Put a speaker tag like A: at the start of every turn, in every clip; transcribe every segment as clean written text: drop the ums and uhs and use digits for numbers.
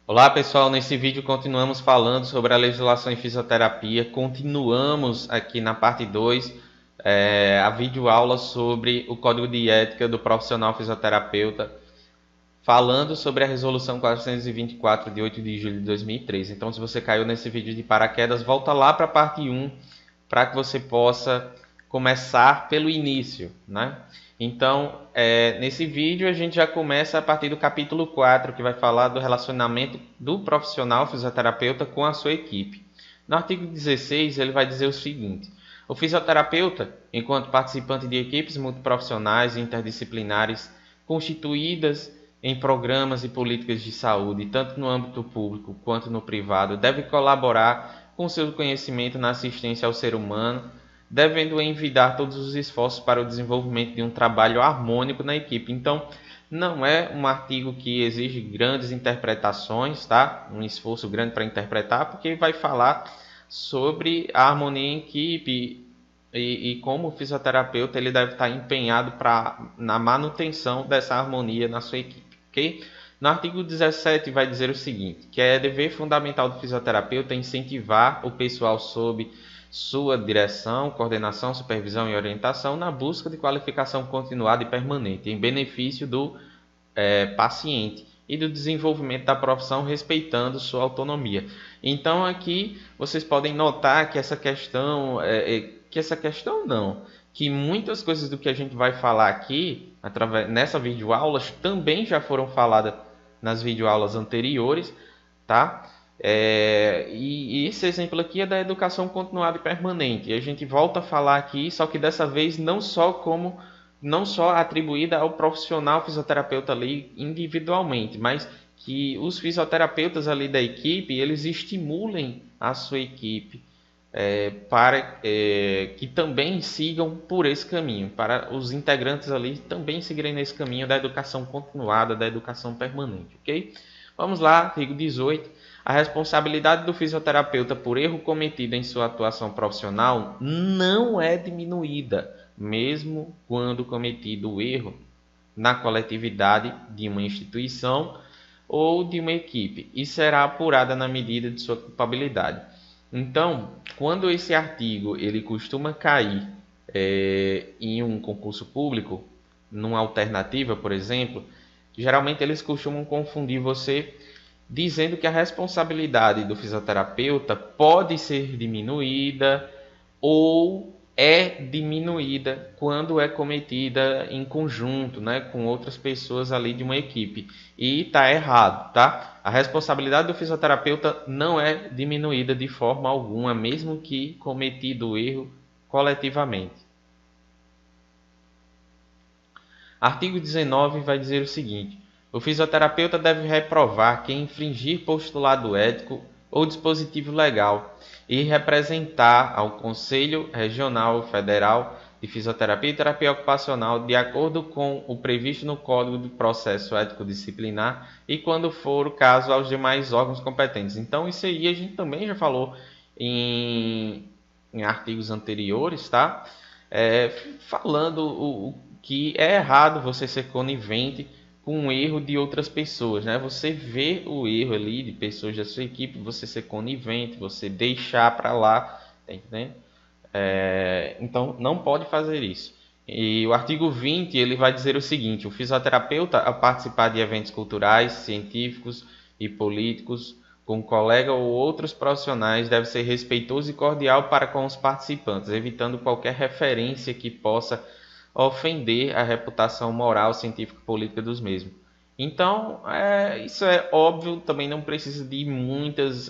A: Olá pessoal, nesse vídeo continuamos falando sobre a legislação em fisioterapia, continuamos aqui na parte 2, a videoaula sobre o Código de Ética do Profissional Fisioterapeuta, falando sobre a Resolução 424 de 8 de julho de 2013. Então se você caiu nesse vídeo de paraquedas, volta lá para a parte 1 para que você possa começar pelo início, né? Então, nesse vídeo a gente já começa a partir do capítulo 4, que vai falar do relacionamento do profissional fisioterapeuta com a sua equipe. No artigo 16, ele vai dizer o seguinte: o fisioterapeuta, enquanto participante de equipes multiprofissionais e interdisciplinares constituídas em programas e políticas de saúde, tanto no âmbito público quanto no privado, deve colaborar com seu conhecimento na assistência ao ser humano, devendo envidar todos os esforços para o desenvolvimento de um trabalho harmônico na equipe. Então, não é um artigo que exige grandes interpretações, tá? Um esforço grande para interpretar, porque vai falar sobre a harmonia em equipe e como o fisioterapeuta ele deve estar empenhado na manutenção dessa harmonia na sua equipe, ok? No artigo 17 vai dizer o seguinte, que é dever fundamental do fisioterapeuta incentivar o pessoal sob sua direção, coordenação, supervisão e orientação na busca de qualificação continuada e permanente, em benefício do paciente e do desenvolvimento da profissão, respeitando sua autonomia. Então aqui vocês podem notar que essa questão, que muitas coisas do que a gente vai falar aqui, nessa videoaula, também já foram faladas nas videoaulas anteriores, tá? E esse exemplo aqui é da educação continuada e permanente. E a gente volta a falar aqui, só que dessa vez não só atribuída ao profissional fisioterapeuta ali individualmente, mas que os fisioterapeutas ali da equipe, eles estimulem a sua equipe para que também sigam por esse caminho, para os integrantes ali também seguirem nesse caminho da educação continuada, da educação permanente, ok? Vamos lá, artigo 18. A responsabilidade do fisioterapeuta por erro cometido em sua atuação profissional não é diminuída, mesmo quando cometido o erro na coletividade de uma instituição ou de uma equipe, e será apurada na medida de sua culpabilidade. Então, quando esse artigo ele costuma cair em um concurso público, numa alternativa, por exemplo, geralmente eles costumam confundir você dizendo que a responsabilidade do fisioterapeuta pode ser diminuída ou é diminuída quando é cometida em conjunto, né, com outras pessoas ali de uma equipe. E está errado, tá? A responsabilidade do fisioterapeuta não é diminuída de forma alguma, mesmo que cometido o erro coletivamente. Artigo 19 vai dizer o seguinte: o fisioterapeuta deve reprovar quem infringir postulado ético ou dispositivo legal e representar ao Conselho Regional Federal de Fisioterapia e Terapia Ocupacional de acordo com o previsto no Código de Processo Ético Disciplinar e, quando for o caso, aos demais órgãos competentes. Então, isso aí a gente também já falou em artigos anteriores, tá? Falando que é errado você ser conivente com o erro de outras pessoas, né? Você vê o erro ali de pessoas da sua equipe, você ser conivente, você deixar para lá, tá entendendo? Então não pode fazer isso. E o artigo 20 ele vai dizer o seguinte: o fisioterapeuta, a participar de eventos culturais, científicos e políticos com um colega ou outros profissionais, deve ser respeitoso e cordial para com os participantes, evitando qualquer referência que possa ofender a reputação moral, científica e política dos mesmos. Então, isso é óbvio, também não precisa de muitos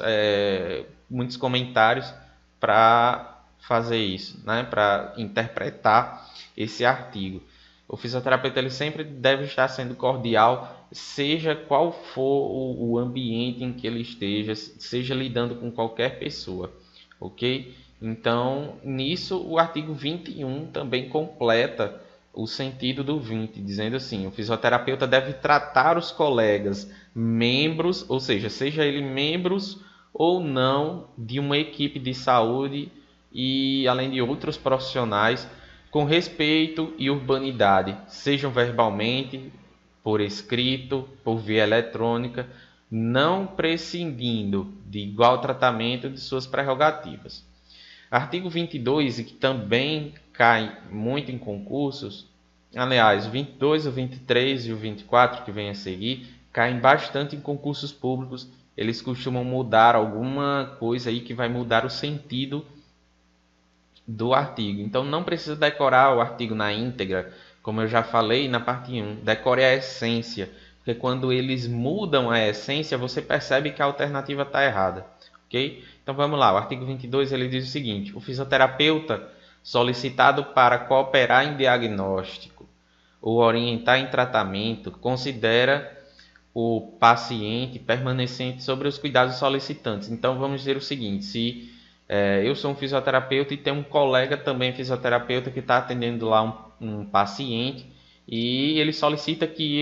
A: comentários para fazer isso, né? Para interpretar esse artigo. O fisioterapeuta ele sempre deve estar sendo cordial, seja qual for o ambiente em que ele esteja, seja lidando com qualquer pessoa, ok? Então, nisso, o artigo 21 também completa o sentido do 20, dizendo assim: o fisioterapeuta deve tratar os colegas membros, ou seja ele membros ou não de uma equipe de saúde e além de outros profissionais, com respeito e urbanidade, sejam verbalmente, por escrito, por via eletrônica, não prescindindo de igual tratamento de suas prerrogativas. Artigo 22, e que também cai muito em concursos, aliás, o 22, o 23 e o 24, que vem a seguir, caem bastante em concursos públicos. Eles costumam mudar alguma coisa aí que vai mudar o sentido do artigo. Então não precisa decorar o artigo na íntegra, como eu já falei na parte 1. Decore a essência, porque quando eles mudam a essência, você percebe que a alternativa está errada. Ok? Então vamos lá, o artigo 22 ele diz o seguinte: o fisioterapeuta solicitado para cooperar em diagnóstico ou orientar em tratamento considera o paciente permanecente sobre os cuidados solicitantes. Então vamos dizer o seguinte: se eu sou um fisioterapeuta e tem um colega também fisioterapeuta que está atendendo lá um paciente e ele solicita que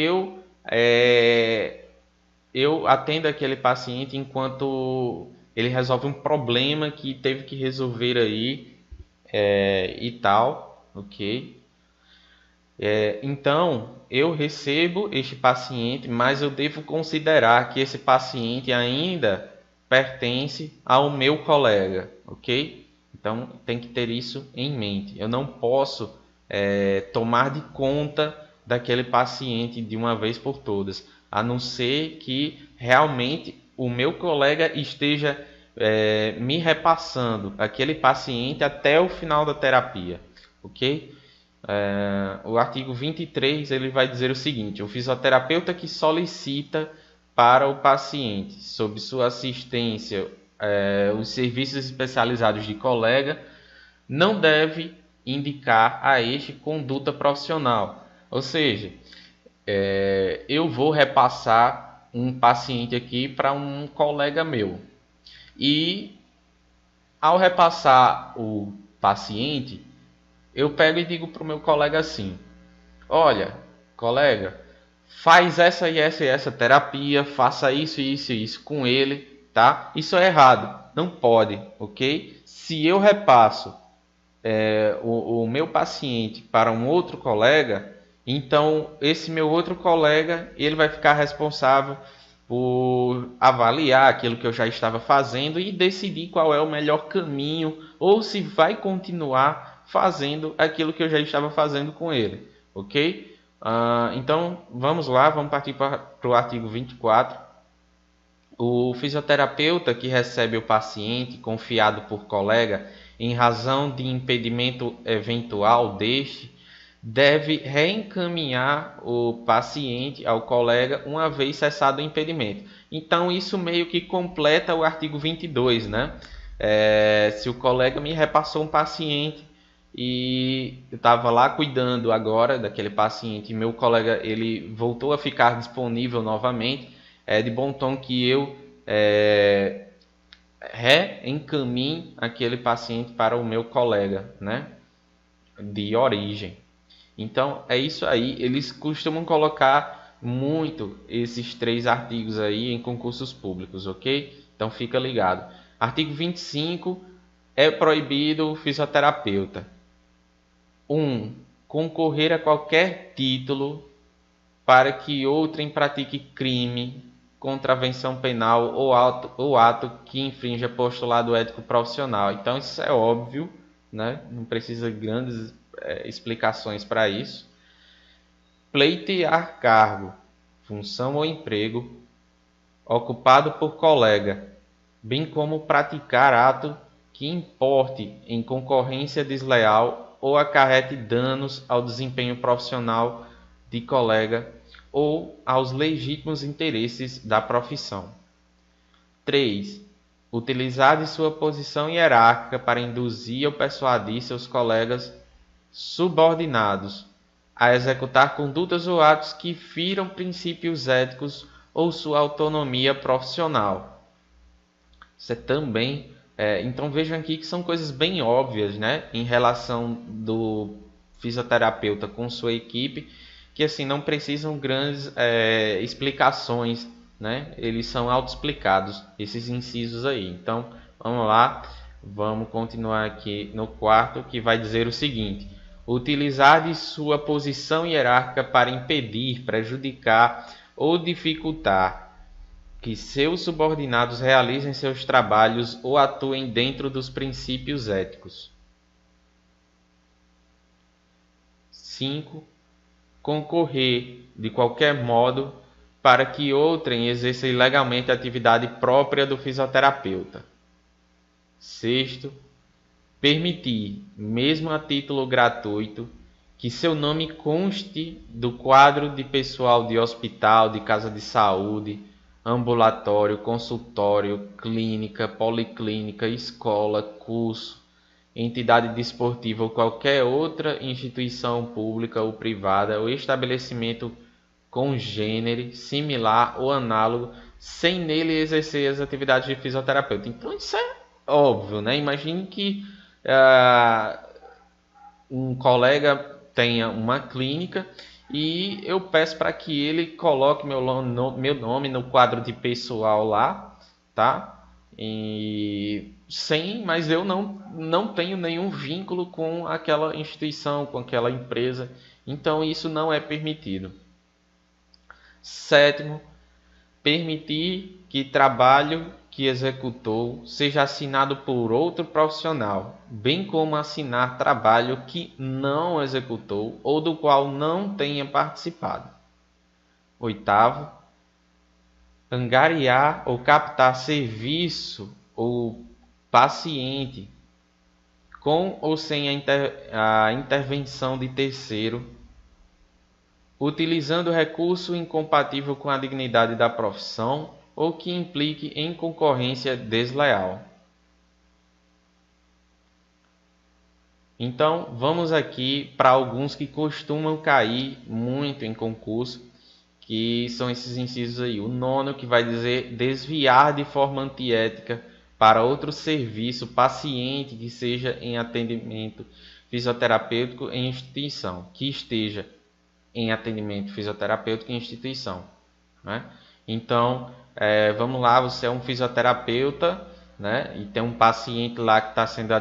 A: eu atenda aquele paciente enquanto ele resolve um problema que teve que resolver aí e tal, ok? Então, eu recebo este paciente, mas eu devo considerar que esse paciente ainda pertence ao meu colega, ok? Então, tem que ter isso em mente. Eu não posso tomar de conta daquele paciente de uma vez por todas, a não ser que realmente o meu colega esteja me repassando aquele paciente até o final da terapia, ok? O artigo 23 ele vai dizer o seguinte: o fisioterapeuta que solicita para o paciente, sob sua assistência, os serviços especializados de colega, não deve indicar a este conduta profissional. Ou seja, eu vou repassar um paciente aqui para um colega meu. E ao repassar o paciente, eu pego e digo para o meu colega assim: olha, colega, faz essa e essa e essa terapia, faça isso e isso e isso com ele, tá? Isso é errado, não pode, ok? Se eu repasso o meu paciente para um outro colega, então esse meu outro colega ele vai ficar responsável por avaliar aquilo que eu já estava fazendo e decidir qual é o melhor caminho ou se vai continuar fazendo aquilo que eu já estava fazendo com ele, ok? Então vamos lá, vamos partir para o artigo 24. O fisioterapeuta que recebe o paciente confiado por colega em razão de impedimento eventual deste, deve reencaminhar o paciente ao colega uma vez cessado o impedimento. Então isso meio que completa o artigo 22, né? Se o colega me repassou um paciente e eu estava lá cuidando agora daquele paciente, e meu colega ele voltou a ficar disponível novamente, é de bom tom que eu reencaminhe aquele paciente para o meu colega, né, de origem. Então é isso aí, eles costumam colocar muito esses 3 artigos aí em concursos públicos, ok? Então fica ligado. Artigo 25, é proibido o fisioterapeuta: 1. Concorrer a qualquer título para que outrem pratique crime, contravenção penal ou ato que infrinja postulado ético profissional. Então isso é óbvio, né? Não precisa de grandes explicações para isso. Pleitear cargo, função ou emprego ocupado por colega, bem como praticar ato que importe em concorrência desleal ou acarrete danos ao desempenho profissional de colega ou aos legítimos interesses da profissão. 3. Utilizar de sua posição hierárquica para induzir ou persuadir seus colegas subordinados a executar condutas ou atos que firam princípios éticos ou sua autonomia profissional. Isso é também... então vejam aqui que são coisas bem óbvias, né, em relação do fisioterapeuta com sua equipe, que assim não precisam grandes explicações, né? Eles são autoexplicados, esses incisos aí. Então vamos lá, vamos continuar aqui no quarto, que vai dizer o seguinte: utilizar de sua posição hierárquica para impedir, prejudicar ou dificultar que seus subordinados realizem seus trabalhos ou atuem dentro dos princípios éticos. 5. Concorrer, de qualquer modo, para que outrem exerça ilegalmente a atividade própria do fisioterapeuta. 6. Permitir, mesmo a título gratuito, que seu nome conste do quadro de pessoal de hospital, de casa de saúde, ambulatório, consultório, clínica, policlínica, escola, curso, entidade desportiva ou qualquer outra instituição pública ou privada ou estabelecimento congênere, similar ou análogo, sem nele exercer as atividades de fisioterapeuta. Então isso é óbvio, né? Imagine que um colega tenha uma clínica e eu peço para que ele coloque meu nome no quadro de pessoal lá, tá? Mas eu não tenho nenhum vínculo com aquela instituição, com aquela empresa. Então isso não é permitido. 7. Permitir que trabalho que executou seja assinado por outro profissional, bem como assinar trabalho que não executou ou do qual não tenha participado. 8. Angariar ou captar serviço ou paciente com ou sem a intervenção de terceiro, utilizando recurso incompatível com a dignidade da profissão ou que implique em concorrência desleal. Então, vamos aqui para alguns que costumam cair muito em concurso, que são esses incisos aí. O 9, que vai dizer desviar de forma antiética para outro serviço paciente que seja em atendimento fisioterapêutico em instituição, que esteja em atendimento fisioterapêutico em instituição, né? Então, vamos lá, você é um fisioterapeuta, né? E tem um paciente lá que está sendo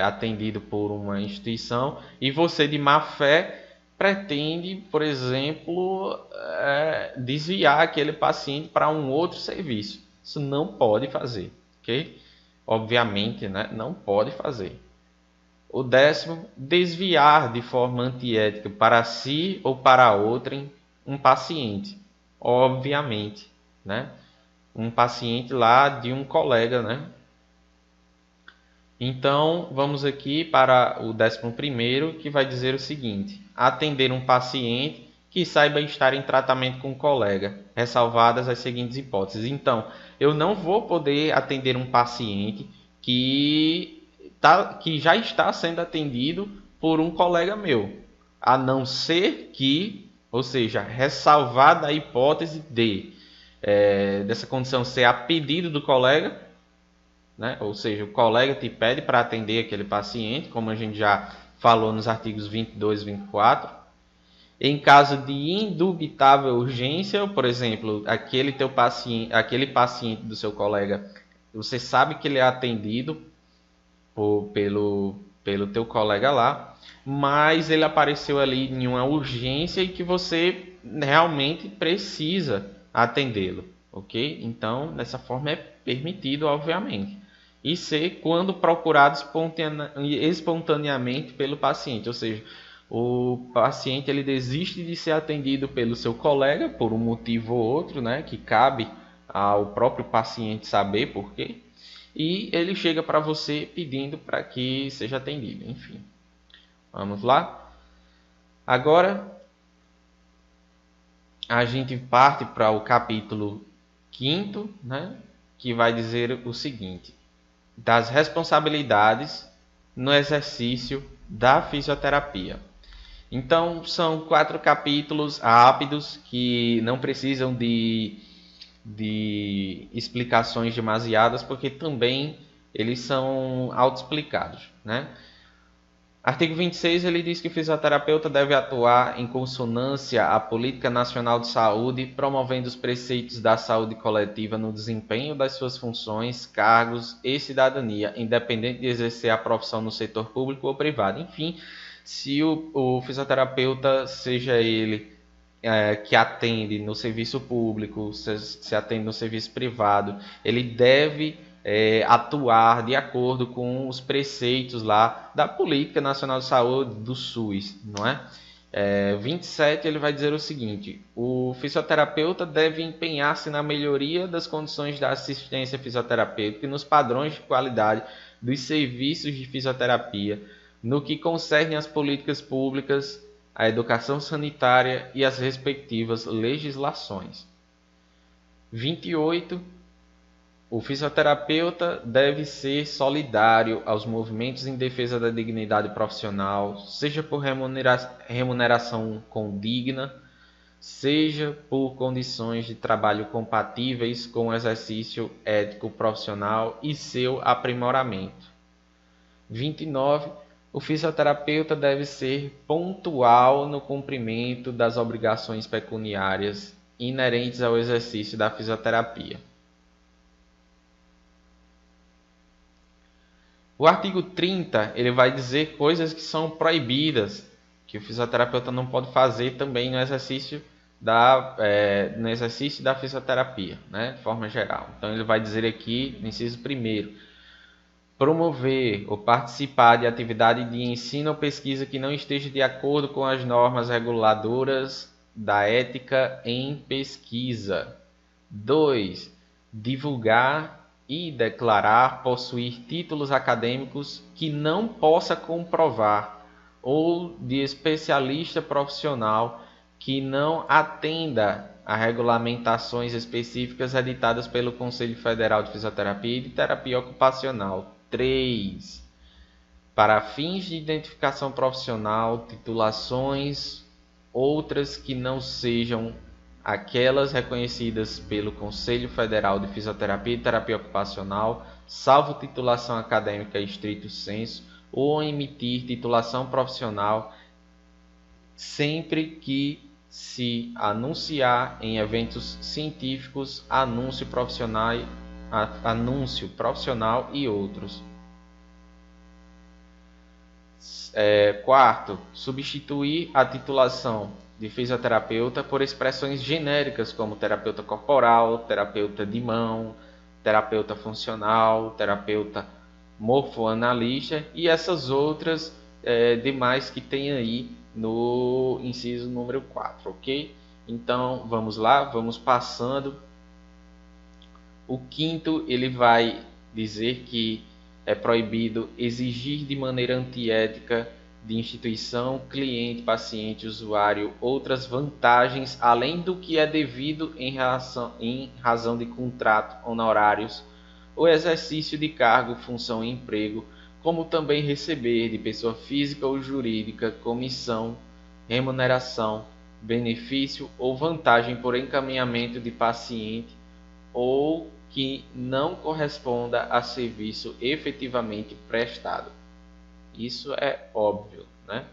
A: atendido por uma instituição e você, de má fé, pretende, por exemplo, desviar aquele paciente para um outro serviço. Isso não pode fazer, ok? Obviamente, né? Não pode fazer. O 10, desviar de forma antiética para si ou para outrem um paciente. Obviamente, né? Um paciente lá de um colega, né? Então, vamos aqui para o 11º, que vai dizer o seguinte: atender um paciente que saiba estar em tratamento com um colega, ressalvadas as seguintes hipóteses. Então, eu não vou poder atender um paciente que já está sendo atendido por um colega meu, a não ser que, ou seja, ressalvada a hipótese dessa condição ser a pedido do colega, né? Ou seja, o colega te pede para atender aquele paciente, como a gente já falou nos artigos 22 e 24. Em caso de indubitável urgência, por exemplo, aquele paciente do seu colega, você sabe que ele é atendido pelo teu colega lá, mas ele apareceu ali em uma urgência e que você realmente precisa atendê-lo, ok? Então, dessa forma é permitido, obviamente. E C, quando procurado espontaneamente pelo paciente, ou seja, o paciente ele desiste de ser atendido pelo seu colega por um motivo ou outro, né, que cabe ao próprio paciente saber por quê, e ele chega para você pedindo para que seja atendido. Enfim, vamos lá. Agora a gente parte para o capítulo 5º, né, que vai dizer o seguinte: das responsabilidades no exercício da fisioterapia. Então, são 4 capítulos rápidos que não precisam de explicações demasiadas, porque também eles são autoexplicados, né? Artigo 26, ele diz que o fisioterapeuta deve atuar em consonância à Política Nacional de Saúde, promovendo os preceitos da saúde coletiva no desempenho das suas funções, cargos e cidadania, independente de exercer a profissão no setor público ou privado. Enfim, se o fisioterapeuta, seja ele que atende no serviço público, se atende no serviço privado, ele deve atuar de acordo com os preceitos lá da Política Nacional de Saúde do SUS, não é? 27 ele vai dizer o seguinte: o fisioterapeuta deve empenhar-se na melhoria das condições da assistência fisioterapêutica e nos padrões de qualidade dos serviços de fisioterapia, no que concerne às políticas públicas, à educação sanitária e às respectivas legislações. 28. O fisioterapeuta deve ser solidário aos movimentos em defesa da dignidade profissional, seja por remuneração condigna, seja por condições de trabalho compatíveis com o exercício ético profissional e seu aprimoramento. 29. O fisioterapeuta deve ser pontual no cumprimento das obrigações pecuniárias inerentes ao exercício da fisioterapia. O artigo 30 ele vai dizer coisas que são proibidas, que o fisioterapeuta não pode fazer também no exercício da fisioterapia, né, de forma geral. Então ele vai dizer aqui, no inciso 1º, promover ou participar de atividade de ensino ou pesquisa que não esteja de acordo com as normas reguladoras da ética em pesquisa. 2. Divulgar e declarar possuir títulos acadêmicos que não possa comprovar, ou de especialista profissional que não atenda a regulamentações específicas editadas pelo Conselho Federal de Fisioterapia e de Terapia Ocupacional. 3. Para fins de identificação profissional, titulações outras que não sejam aquelas reconhecidas pelo Conselho Federal de Fisioterapia e Terapia Ocupacional, salvo titulação acadêmica estrito sensu, ou emitir titulação profissional sempre que se anunciar em eventos científicos, anúncio profissional e outros. 4. Substituir a titulação de fisioterapeuta por expressões genéricas como terapeuta corporal, terapeuta de mão, terapeuta funcional, terapeuta morfoanalista e essas outras demais que tem aí no inciso número 4, ok? Então vamos lá, vamos passando. O 5º ele vai dizer que é proibido exigir de maneira antiética de instituição, cliente, paciente, usuário, outras vantagens além do que é devido em razão de contrato, honorários, ou exercício de cargo, função e emprego, como também receber de pessoa física ou jurídica comissão, remuneração, benefício ou vantagem por encaminhamento de paciente ou que não corresponda a serviço efetivamente prestado. Isso é óbvio, né?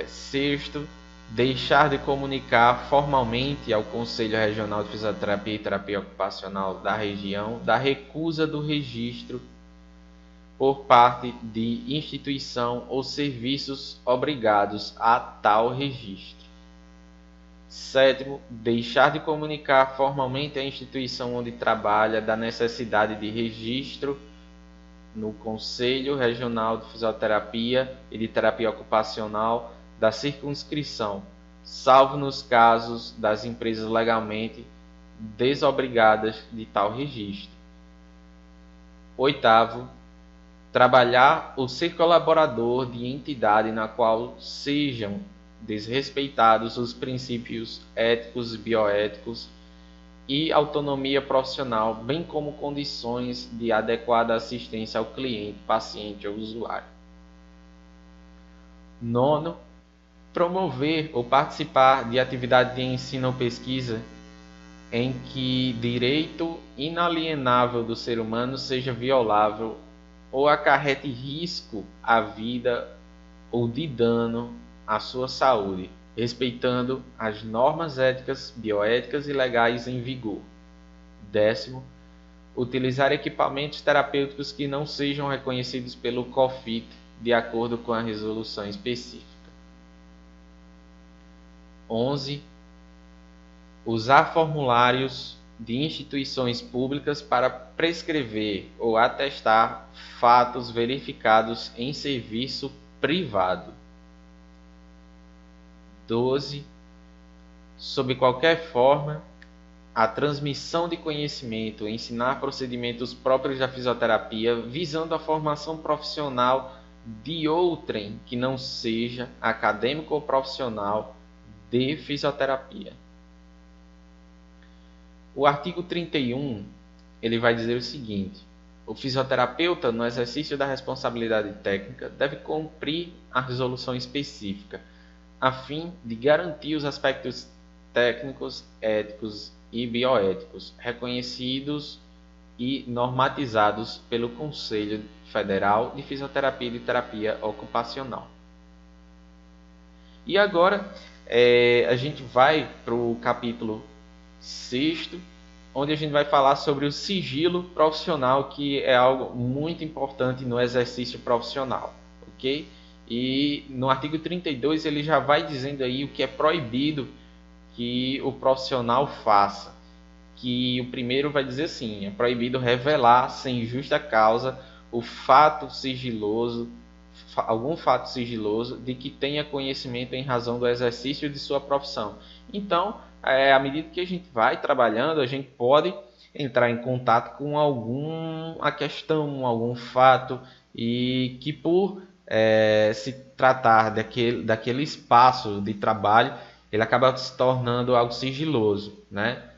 A: 6º, deixar de comunicar formalmente ao Conselho Regional de Fisioterapia e Terapia Ocupacional da região da recusa do registro por parte de instituição ou serviços obrigados a tal registro. 7º, deixar de comunicar formalmente à instituição onde trabalha da necessidade de registro no Conselho Regional de Fisioterapia e de Terapia Ocupacional da circunscrição, salvo nos casos das empresas legalmente desobrigadas de tal registro. 8º, trabalhar ou ser colaborador de entidade na qual sejam desrespeitados os princípios éticos e bioéticos e autonomia profissional, bem como condições de adequada assistência ao cliente, paciente ou usuário. 9º, promover ou participar de atividade de ensino ou pesquisa em que direito inalienável do ser humano seja violável ou acarrete risco à vida ou de dano à sua saúde, respeitando as normas éticas, bioéticas e legais em vigor. 10º, utilizar equipamentos terapêuticos que não sejam reconhecidos pelo COFIT de acordo com a resolução específica. 11. Usar formulários de instituições públicas para prescrever ou atestar fatos verificados em serviço privado. 12. Sob qualquer forma, a transmissão de conhecimento, ensinar procedimentos próprios da fisioterapia, visando a formação profissional de outrem que não seja acadêmico ou profissional de fisioterapia. O artigo 31, ele vai dizer o seguinte: o fisioterapeuta, no exercício da responsabilidade técnica, deve cumprir a resolução específica, a fim de garantir os aspectos técnicos, éticos e bioéticos reconhecidos e normatizados pelo Conselho Federal de Fisioterapia e de Terapia Ocupacional. E agora a gente vai para o capítulo 6º, onde a gente vai falar sobre o sigilo profissional, que é algo muito importante no exercício profissional, ok? E no artigo 32 ele já vai dizendo aí o que é proibido que o profissional faça. Que o primeiro vai dizer assim: é proibido revelar sem justa causa o fato sigiloso, algum fato sigiloso de que tenha conhecimento em razão do exercício de sua profissão. Então, à medida que a gente vai trabalhando, a gente pode entrar em contato com alguma questão, algum fato, e que por se tratar daquele espaço de trabalho, ele acaba se tornando algo sigiloso, né?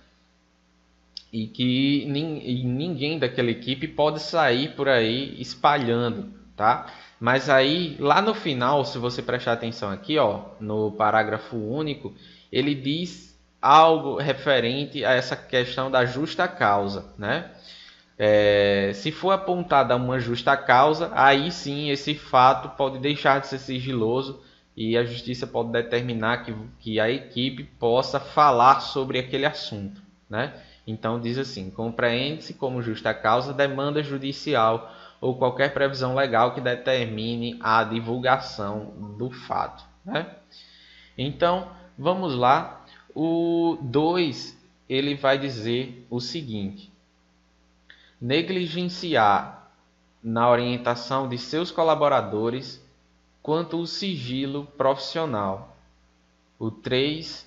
A: E que ninguém daquela equipe pode sair por aí espalhando, tá? Mas aí, lá no final, se você prestar atenção aqui, ó, no parágrafo único, ele diz algo referente a essa questão da justa causa, né? Se for apontada uma justa causa, aí sim esse fato pode deixar de ser sigiloso e a justiça pode determinar que a equipe possa falar sobre aquele assunto, né? Então diz assim: compreende-se como justa causa demanda judicial ou qualquer previsão legal que determine a divulgação do fato, né? Então, vamos lá. O 2, ele vai dizer o seguinte: negligenciar na orientação de seus colaboradores quanto ao sigilo profissional. O 3,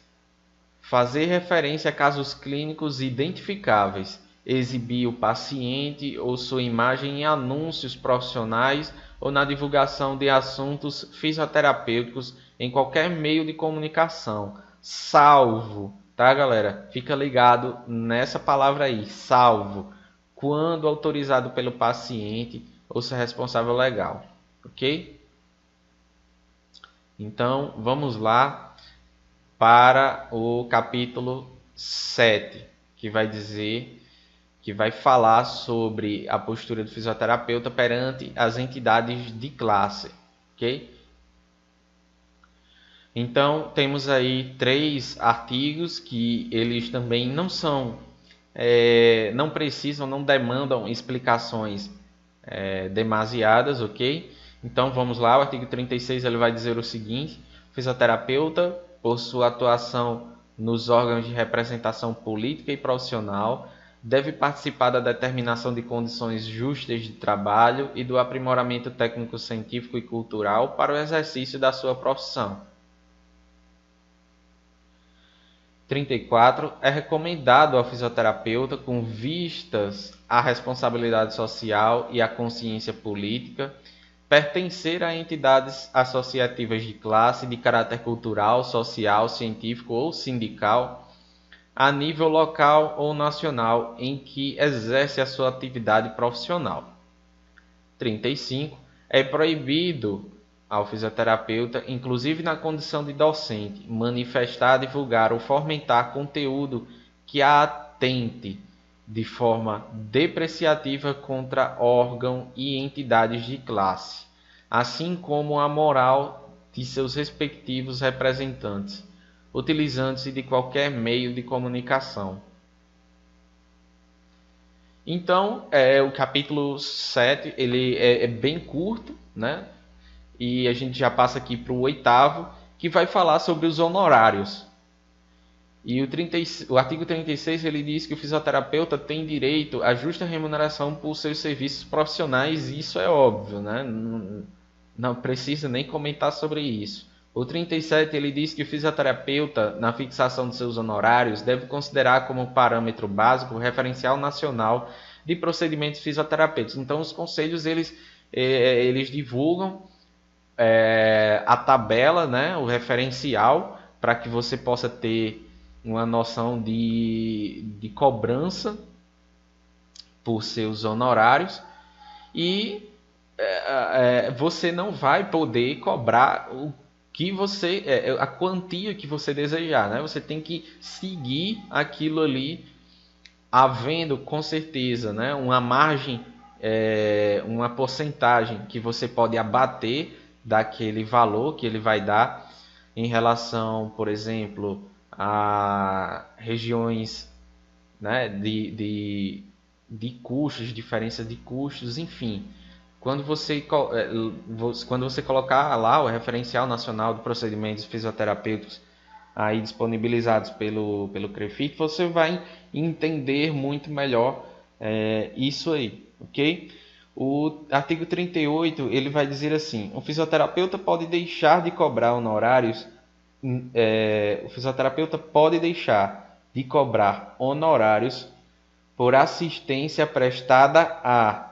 A: fazer referência a casos clínicos identificáveis, exibir o paciente ou sua imagem em anúncios profissionais ou na divulgação de assuntos fisioterapêuticos em qualquer meio de comunicação, salvo, tá, galera? Fica ligado nessa palavra aí, salvo, quando autorizado pelo paciente ou seu responsável legal, ok? Então, vamos lá para o capítulo 7, que vai falar sobre a postura do fisioterapeuta perante as entidades de classe, ok? Então, temos aí 3 artigos que eles também não precisam, não demandam explicações demasiadas, ok? Então, vamos lá, o artigo 36 ele vai dizer o seguinte: o fisioterapeuta, por sua atuação nos órgãos de representação política e profissional, deve participar da determinação de condições justas de trabalho e do aprimoramento técnico-científico e cultural para o exercício da sua profissão. 34. É recomendado ao fisioterapeuta, com vistas à responsabilidade social e à consciência política, pertencer a entidades associativas de classe de caráter cultural, social, científico ou sindical, a nível local ou nacional em que exerce a sua atividade profissional. 35. É proibido ao fisioterapeuta, inclusive na condição de docente, manifestar, divulgar ou fomentar conteúdo que atente de forma depreciativa contra órgão e entidades de classe, assim como a moral de seus respectivos representantes, utilizando-se de qualquer meio de comunicação. Então, o capítulo 7 ele é bem curto, né? E a gente já passa aqui para o 8º, que vai falar sobre os honorários, E o artigo 36 ele diz que o fisioterapeuta tem direito à justa remuneração por seus serviços profissionais, e isso é óbvio, né? Não precisa nem comentar sobre isso. O 37 ele diz que o fisioterapeuta, na fixação de seus honorários, deve considerar como parâmetro básico o referencial nacional de procedimentos fisioterapêuticos. Então, os conselhos eles divulgam a tabela, né, o referencial, para que você possa ter uma noção de cobrança por seus honorários, e você não vai poder cobrar o que você a quantia que você desejar, né? Você tem que seguir aquilo ali, havendo com certeza, né, uma margem, uma porcentagem que você pode abater daquele valor que ele vai dar em relação, por exemplo, a regiões, né, de custos, diferença de custos, enfim. Quando você colocar lá o referencial nacional de procedimentos fisioterapêuticos aí disponibilizados pelo CREFIT, você vai entender muito melhor isso aí, ok? O artigo 38 ele vai dizer assim: o fisioterapeuta pode deixar de cobrar honorários, o fisioterapeuta pode deixar de cobrar honorários por assistência prestada a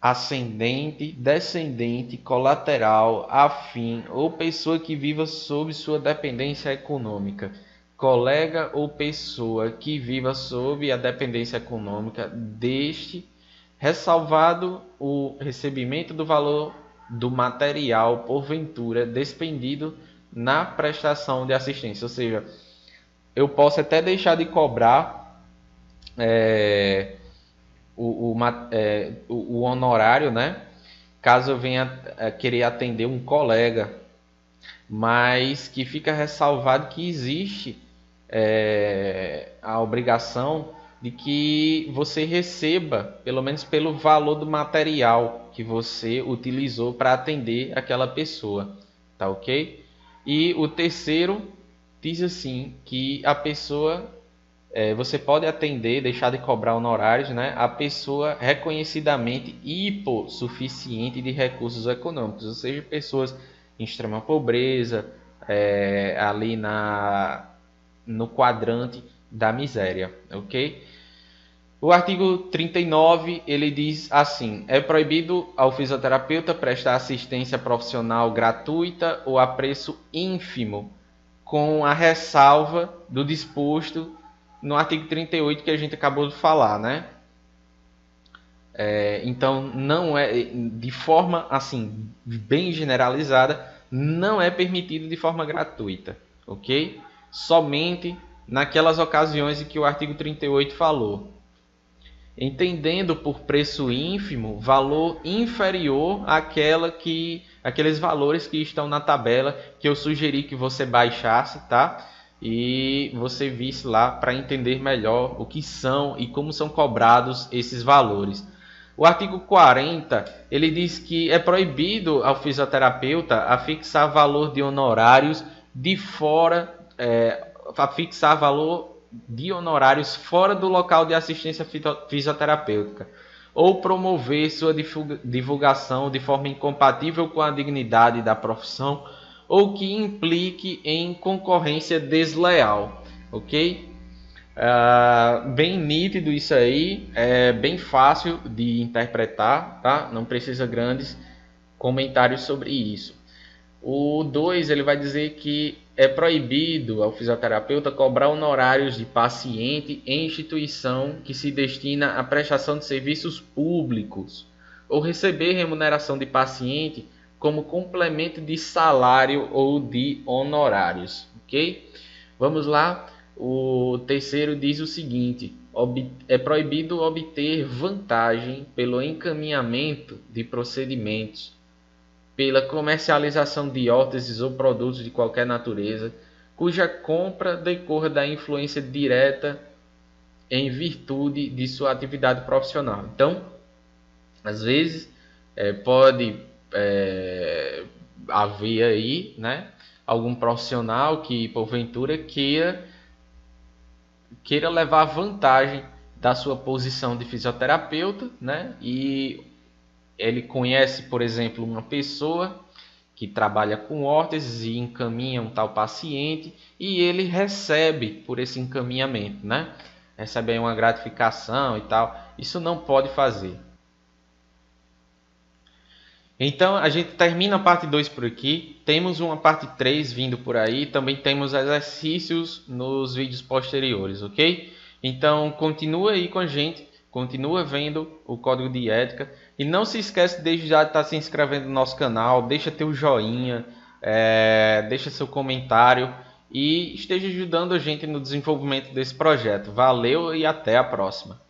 A: ascendente, descendente, colateral, afim ou pessoa que viva sob sua dependência econômica, colega ou pessoa que viva sob a dependência econômica deste, ressalvado o recebimento do valor do material porventura despendido na prestação de assistência. Ou seja, eu posso até deixar de cobrar o honorário, né? Caso eu venha querer atender um colega, mas que fica ressalvado que existe a obrigação de que você receba, pelo menos pelo valor do material que você utilizou para atender aquela pessoa, tá ok? E o terceiro diz assim, que a pessoa, você pode atender, deixar de cobrar honorários, né, a pessoa reconhecidamente hipossuficiente de recursos econômicos, ou seja, pessoas em extrema pobreza, ali no quadrante da miséria, ok? O artigo 39 ele diz assim: é proibido ao fisioterapeuta prestar assistência profissional gratuita ou a preço ínfimo, com a ressalva do disposto no artigo 38 que a gente acabou de falar, né? Então, não é, de forma assim, bem generalizada, não é permitido de forma gratuita, ok? Somente naquelas ocasiões em que o artigo 38 falou. Entendendo por preço ínfimo, valor inferior àqueles valores que estão na tabela que eu sugeri que você baixasse, tá? E você visse lá para entender melhor o que são e como são cobrados esses valores. O artigo 40, ele diz que é proibido ao fisioterapeuta a fixar valor de honorários de fora, a fixar valor de honorários fora do local de assistência fisioterapêutica, ou promover sua divulgação de forma incompatível com a dignidade da profissão, ou que implique em concorrência desleal, ok? Bem nítido isso aí, é bem fácil de interpretar, tá? Não precisa grandes comentários sobre isso. O 2 ele vai dizer que é proibido ao fisioterapeuta cobrar honorários de paciente em instituição que se destina à prestação de serviços públicos ou receber remuneração de paciente como complemento de salário ou de honorários, ok? Vamos lá. O terceiro diz o seguinte: é proibido obter vantagem pelo encaminhamento de procedimentos, pela comercialização de órteses ou produtos de qualquer natureza, cuja compra decorra da influência direta em virtude de sua atividade profissional. Então, às vezes, pode haver aí, né, algum profissional que, porventura, queira queira levar vantagem da sua posição de fisioterapeuta, né? E ele conhece, por exemplo, uma pessoa que trabalha com órteses e encaminha um tal paciente e ele recebe por esse encaminhamento, né? Recebe aí uma gratificação e tal. Isso não pode fazer. Então a gente termina a parte 2 por aqui. Temos uma parte 3 vindo por aí. Também temos exercícios nos vídeos posteriores, ok? Então continua aí com a gente. Continua vendo o código de ética. E não se esquece desde já de estar se inscrevendo no nosso canal. Deixa teu joinha. Deixa seu comentário. E esteja ajudando a gente no desenvolvimento desse projeto. Valeu e até a próxima.